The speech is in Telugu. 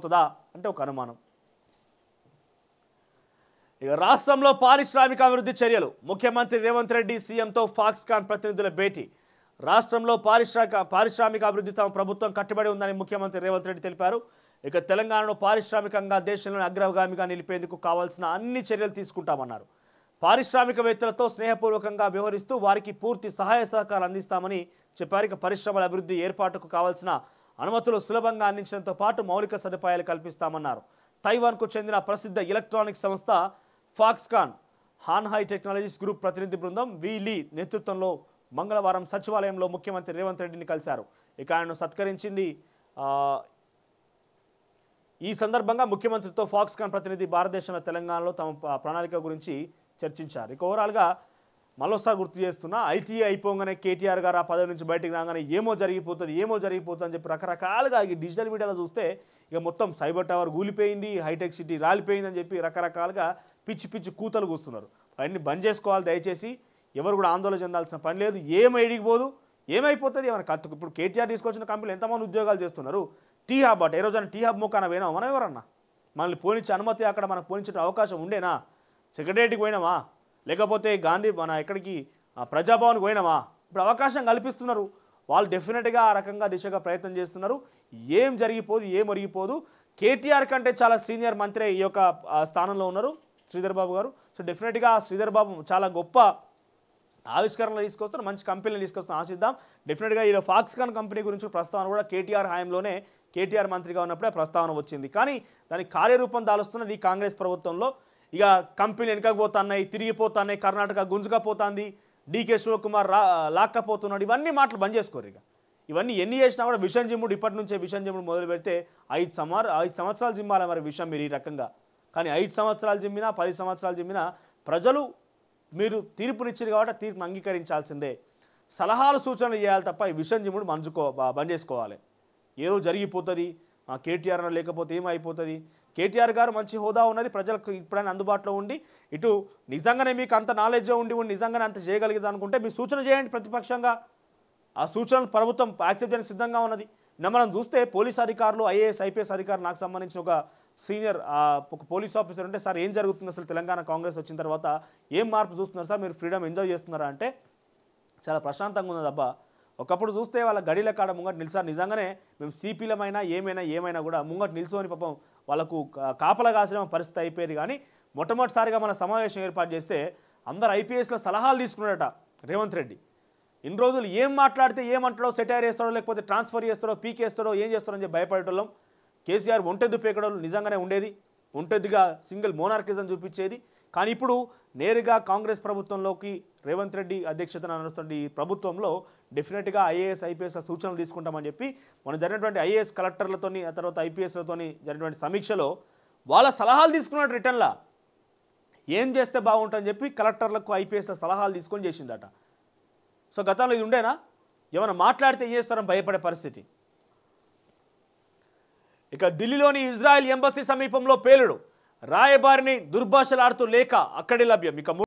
సాధ్యమవుతుందా అంటే ఒక అనుమానం. ఇక రాష్ట్రంలో పారిశ్రామిక అభివృద్ధి చర్యలు. ముఖ్యమంత్రి రేవంత్ రెడ్డి సీఎంతో ఫాక్స్కాన్ ప్రతినిధుల భేటీ. రాష్ట్రంలో పారిశ్రామిక అభివృద్ధి తమ ప్రభుత్వం కట్టుబడి ఉందని ముఖ్యమంత్రి రేవంత్ రెడ్డి తెలిపారు. ఇక తెలంగాణలో పారిశ్రామికంగా దేశంలోని అగ్రగామిగా నిలిపేందుకు కావాల్సిన అన్ని చర్యలు తీసుకుంటామన్నారు. పారిశ్రామికవేత్తలతో స్నేహపూర్వకంగా వ్యవహరిస్తూ వారికి పూర్తి సహాయ సహకారాలు అందిస్తామని చెప్పారు. ఇక పరిశ్రమల అభివృద్ధి ఏర్పాటుకు కావాల్సిన అనుమతులు సులభంగా అందించడంతో పాటు మౌలిక సదుపాయాలు కల్పిస్తామన్నారు. తైవాన్కు చెందిన ప్రసిద్ధ ఎలక్ట్రానిక్ సంస్థ ఫాక్స్కాన్ హాన్హై టెక్నాలజీస్ గ్రూప్ ప్రతినిధి బృందం వీలీ నేతృత్వంలో మంగళవారం సచివాలయంలో ముఖ్యమంత్రి రేవంత్ రెడ్డిని కలిశారు. ఇక ఆయనను సత్కరించింది. ఈ సందర్భంగా ముఖ్యమంత్రితో ఫాక్స్కాన్ ప్రతినిధి భారతదేశంలో తెలంగాణలో తమ ప్రణాళిక గురించి చర్చించారు. ఇక ఓవరాల్గా మరోసారి గుర్తు చేస్తున్నా, ఐటీఐ అయిపోగానే కేటీఆర్ గారు ఆ పదవి నుంచి బయటకు రాగానే ఏమో జరిగిపోతుంది అని చెప్పి రకరకాలుగా ఈ డిజిటల్ మీడియాలో చూస్తే ఇక మొత్తం సైబర్ టవర్ కూలిపోయింది, హైటెక్ సిటీ రాలిపోయింది అని చెప్పి రకరకాలుగా పిచ్చి పిచ్చి కూతలు కూస్తున్నారు. అవన్నీ బంద్ చేసుకోవాలి దయచేసి. ఎవరు కూడా ఆందోళన చెందాల్సిన పని లేదు. ఏమైడిగిపోదు, ఏమైపోతుంది ఏమైనా కత్తుకు. ఇప్పుడు కేటీఆర్ తీసుకొచ్చిన కంపెనీలు ఎంతమంది ఉద్యోగాలు చేస్తున్నారు. టీ హబ్ ఏ రోజైనా టీ హబ్ మొక్కన పోయినామా మనం? ఎవరన్నా మనల్ని పోనిచ్చే అనుమతి అక్కడ మనకు పోనిచ్చే అవకాశం ఉండేనా? సెక్రటేరియట్కి పోయినామా, లేకపోతే గాంధీ మన ఎక్కడికి ప్రజాభవన్కి పోయినామా? ఇప్పుడు అవకాశం కల్పిస్తున్నారు. వాళ్ళు డెఫినెట్గా ఆ రకంగా దిశగా ప్రయత్నం చేస్తున్నారు. ఏం జరిగిపోదు, ఏం ఒరిగిపోదు. కేటీఆర్ కంటే చాలా సీనియర్ మంత్రి ఈ యొక్క స్థానంలో ఉన్నారు శ్రీధర్ బాబు గారు. సో డెఫినెట్గా శ్రీధర్ బాబు చాలా గొప్ప ఆవిష్కరణలు తీసుకొస్తారు, మంచి కంపెనీలు తీసుకొస్తాం ఆశిద్దాం. డెఫినెట్గా ఈ ఫాక్స్కాన్ కంపెనీ గురించి ప్రస్తావన కూడా కేటీఆర్ హయాంలోనే కేటీఆర్ మంత్రిగా ఉన్నప్పుడే ప్రస్తావన వచ్చింది. కానీ దానికి కార్యరూపం దాలుస్తున్నది కాంగ్రెస్ ప్రభుత్వంలో. ఇక కంపెనీ వెనకపోతున్నాయి, తిరిగిపోతున్నాయి, కర్ణాటక గుంజుకపోతుంది, డీకే శివకుమార్ లాక్కపోతున్నాడు. ఇవన్నీ మాటలు బంద్ చేసుకోరు. ఇక ఇవన్నీ ఎన్ని చేసినా కూడా విషం జిమ్ముడు ఇప్పటి నుంచే విషం జిమ్ముడు మొదలు పెడితే 5 సంవత్సరాలు జిమ్మాలి మరి విషం మీరు ఈ రకంగా. కానీ 5 సంవత్సరాలు జిమ్మినా 10 సంవత్సరాలు జిమ్మినా ప్రజలు మీరు తీర్పునిచ్చారు కాబట్టి తీర్పును అంగీకరించాల్సిందే. సలహాలు సూచనలు చేయాలి తప్ప ఈ విషం జిమ్ముడు బంద్ చేసుకోవాలి. ఏదో జరిగిపోతుంది, కేటీఆర్ లేకపోతే ఏమైపోతుంది. కేటీఆర్ గారు మంచి హోదా ఉన్నది, ప్రజలకు ఇప్పుడైనా అందుబాటులో ఉండి ఇటు నిజంగానే మీకు అంత నాలెడ్జ్ ఉండి నిజంగానే అంత చేయగలిగేది అనుకుంటే మీరు సూచన చేయండి ప్రతిపక్షంగా. ఆ సూచనలు ప్రభుత్వం యాక్సెప్ట్ చేయడానికి సిద్ధంగా ఉన్నది. మనం చూస్తే పోలీస్ అధికారులు, ఐఏఎస్ ఐపీఎస్ అధికారులు, నాకు సంబంధించిన ఒక సీనియర్ ఒక పోలీస్ ఆఫీసర్ ఉంటే, సార్ ఏం జరుగుతుంది అసలు తెలంగాణ కాంగ్రెస్ వచ్చిన తర్వాత ఏం మార్పు చూస్తున్నారు సార్, మీరు ఫ్రీడమ్ ఎంజాయ్ చేస్తున్నారా అంటే చాలా ప్రశాంతంగా ఉన్నది అబ్బా. ఒకప్పుడు చూస్తే వాళ్ళ గడిల కాడ ముంగట నిలిచారు. నిజంగానే మేము సిపిలమైనా ఏమైనా కూడా ముంగట నిల్చొని పాపం వాళ్ళకు కాపలా కాసిన పరిస్థితి అయిపోయేది. కానీ మొట్టమొదటిసారిగా మన సమావేశం ఏర్పాటు చేస్తే అందరు ఐపీఎస్లో సలహాలు తీసుకున్నాడట రేవంత్ రెడ్డి. ఇన్ని రోజులు ఏం మాట్లాడితే ఏమంటాడో, సెటైర్ వేస్తాడో, లేకపోతే ట్రాన్స్ఫర్ చేస్తాడో, పీకేస్తాడో, ఏం చేస్తాడో అని చెప్పి భయపడేటోళ్ళం. కేసీఆర్ ఒంటెద్దు పేకడం నిజంగానే ఉండేది, ఒంటెద్దుగా సింగిల్ మోనార్కిజం చూపించేది. కానీ ఇప్పుడు నేరుగా కాంగ్రెస్ ప్రభుత్వంలోకి రేవంత్ రెడ్డి అధ్యక్షతన నడుస్తున్న ఈ ప్రభుత్వంలో డెఫినెట్గా ఐఏఎస్ ఐపీఎస్ సూచనలు తీసుకుంటామని చెప్పి మనం జరిగినటువంటి ఐఏఎస్ కలెక్టర్లతోని, ఆ తర్వాత ఐపీఎస్లతోని జరిగినటువంటి సమీక్షలో వాళ్ళ సలహాలు తీసుకున్న రిటర్న్లా ఏం చేస్తే బాగుంటుందని చెప్పి కలెక్టర్లకు ఐపీఎస్ల సలహాలు తీసుకొని చేసిందట. సో గతంలో ఇది ఉండేనా? ఏమైనా మాట్లాడితే ఏం చేస్తారని భయపడే పరిస్థితి. ఇక ఢిల్లీలోని ఇజ్రాయెల్ ఎంబసీ సమీపంలో పేలుడు, రాయబారిని దుర్భాషలాడుతూ లేఖ అక్కడే లభ్యం. ఇక